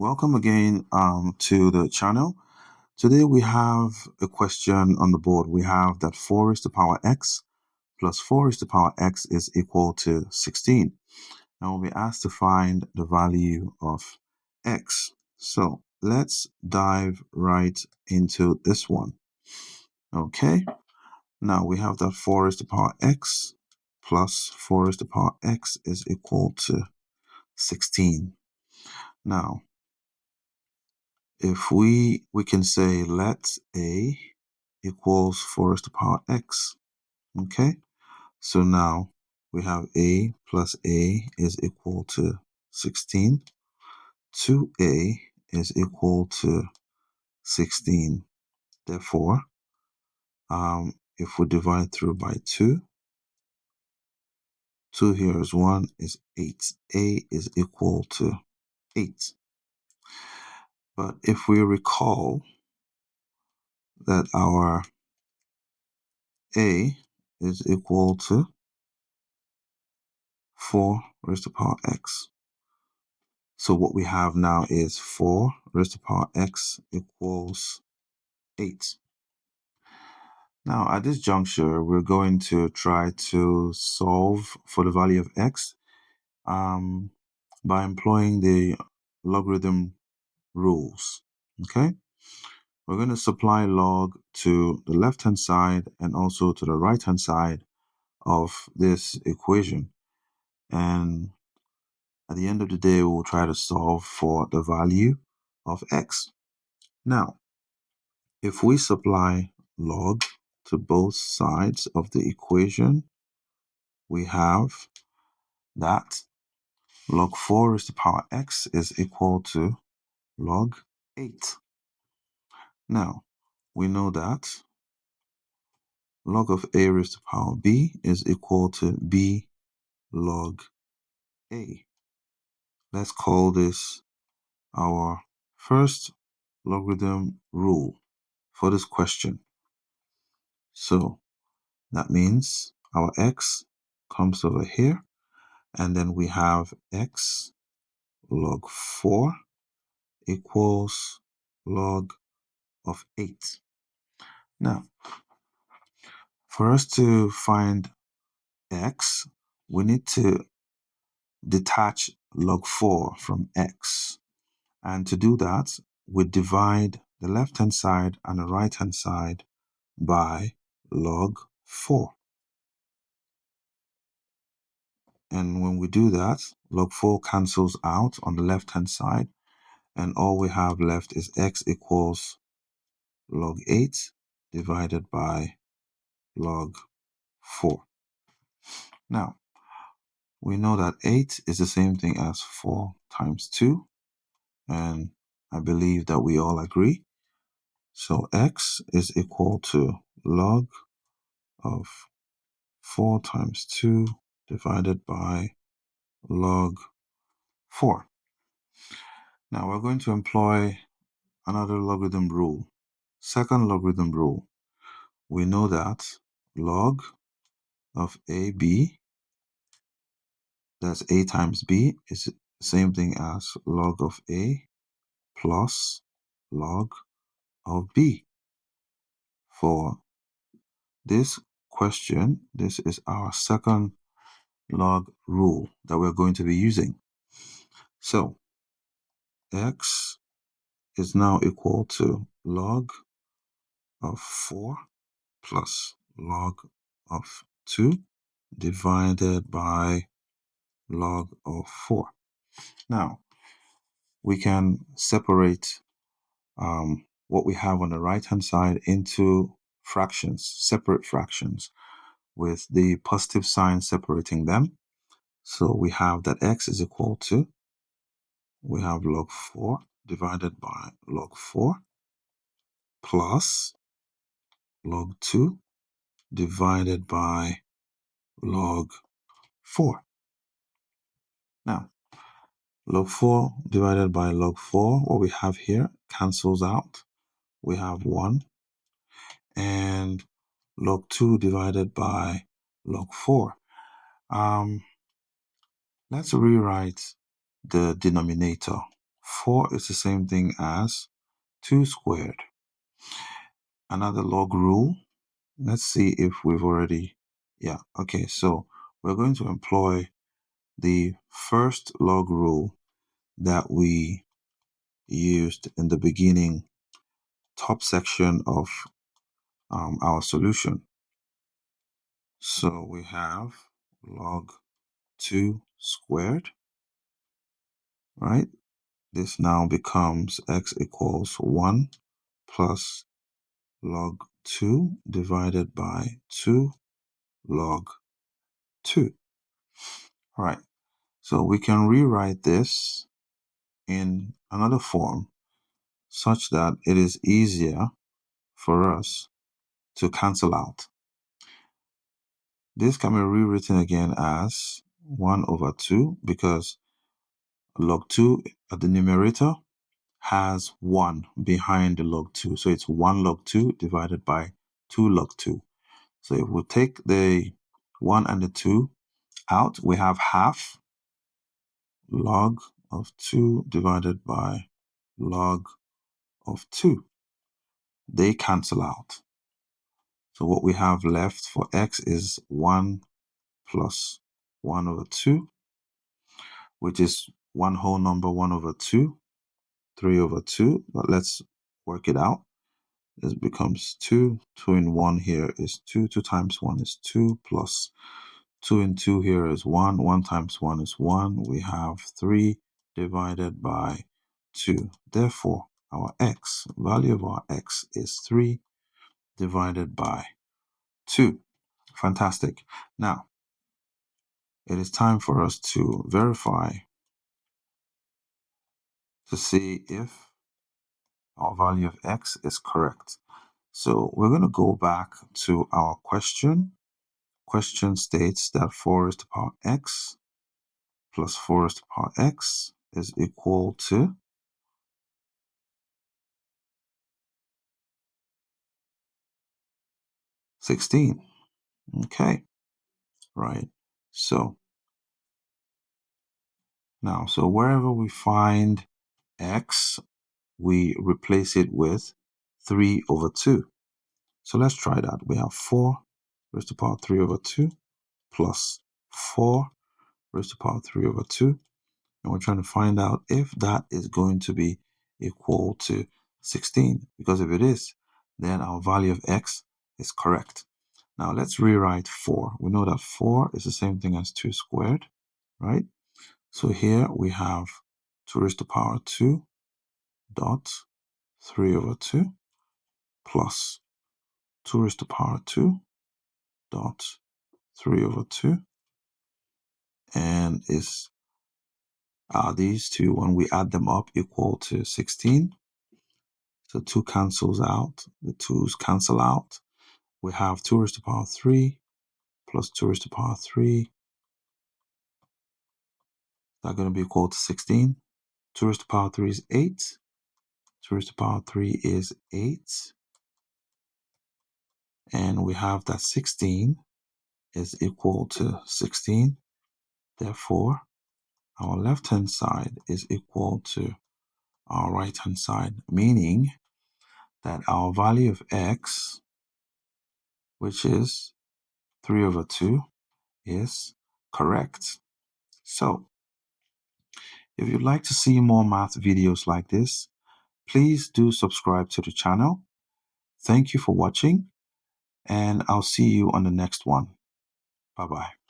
Welcome again to the channel. Today we have a question on the board. We have that 4 raised to the power x plus 4 raised to the power x is equal to 16. And we'll be asked to find the value of x. So let's dive right into this one. Okay, now we have that 4 raised to the power x plus 4 raised to the power x is equal to 16. Now, if we can say let a equals 4 raised to the power x. Okay, so now we have a plus a is equal to 16. 2a is equal to 16. Therefore, if we divide through by 2, 2 here is 1 is 8. A is equal to 8. But if we recall that our a is equal to 4 raised to the power x. So what we have now is 4 raised to the power x equals 8. Now, at this juncture, we're going to try to solve for the value of x by employing the logarithm rules. Okay? We're going to supply log to the left-hand side and also to the right-hand side of this equation. And at the end of the day, we'll try to solve for the value of x. Now, if we supply log to both sides of the equation, we have that log 4 raised to the power x is equal to log 8. Now, we know that log of a raised to the power b is equal to b log a. Let's call this our first logarithm rule for this question. So that means our x comes over here, and then we have x log 4 equals log of 8. Now, for us to find x, we need to detach log 4 from x. And to do that, we divide the left-hand side and the right-hand side by log 4. And when we do that, log 4 cancels out on the left-hand side, and all we have left is x equals log 8 divided by log 4. Now, we know that 8 is the same thing as 4 times 2, and I believe that we all agree. So x is equal to log of 4 times 2 divided by log 4. Now we're going to employ another logarithm rule. Second logarithm rule. We know that log of AB, that's a times b, is the same thing as log of a plus log of b. For this question, this is our second log rule that we're going to be using. So x is now equal to log of 4 plus log of 2 divided by log of 4. Now, we can separate what we have on the right-hand side into fractions, separate fractions, with the positive sign separating them. So we have that x is equal to, we have log 4 divided by log 4 plus log 2 divided by log 4. Now, log 4 divided by log 4, what we have here cancels out. We have 1. And log 2 divided by log 4. Let's rewrite the denominator 4 is the same thing as 2 squared. Another log rule. Let's see if we've already, yeah, okay, so we're going to employ the first log rule that we used in the beginning top section of our solution. So we have log 2 squared, right? This now becomes x equals 1 plus log 2 divided by 2 log 2. All right, so we can rewrite this in another form such that it is easier for us to cancel out. This can be rewritten again as 1 over 2 because log 2 at the numerator has 1 behind the log 2. So it's 1 log 2 divided by 2 log 2. So if we take the 1 and the 2 out, we have half log of 2 divided by log of 2. They cancel out. So what we have left for x is 1 plus 1 over 2, which is one whole number, 1 over 2, 3 over 2. But let's work it out. This becomes 2. 2 in 1 here is 2. 2 times 1 is 2 plus 2 in 2 here is 1. 1 times 1 is 1. We have 3 divided by 2. Therefore, our x, value of our x is 3 divided by 2. Fantastic. Now, it is time for us to verify to see if our value of x is correct. So we're going to go back to our question. Question states that 4 raised to the power x plus 4 raised to the power x is equal to 16. Okay, right. So now, so wherever we find x, we replace it with 3 over 2. So let's try that. We have 4 raised to the power 3 over 2 plus 4 raised to the power 3 over 2. And we're trying to find out if that is going to be equal to 16. Because if it is, then our value of x is correct. Now let's rewrite 4. We know that 4 is the same thing as 2 squared, right? So here we have 2 raised to the power 2 dot 3 over 2 plus 2 raised to the power 2 dot 3 over 2. And is these two, when we add them up, equal to 16. So 2 cancels out. The 2's cancel out. We have 2 raised to the power 3 plus 2 raised to the power 3. That's going to be equal to 16. 2 raised to the power 3 is 8. 2 raised to the power 3 is 8. And we have that 16 is equal to 16. Therefore, our left-hand side is equal to our right-hand side, meaning that our value of x, which is 3 over 2, is correct. So, if you'd like to see more math videos like this, please do subscribe to the channel. Thank you for watching, and I'll see you on the next one. Bye-bye.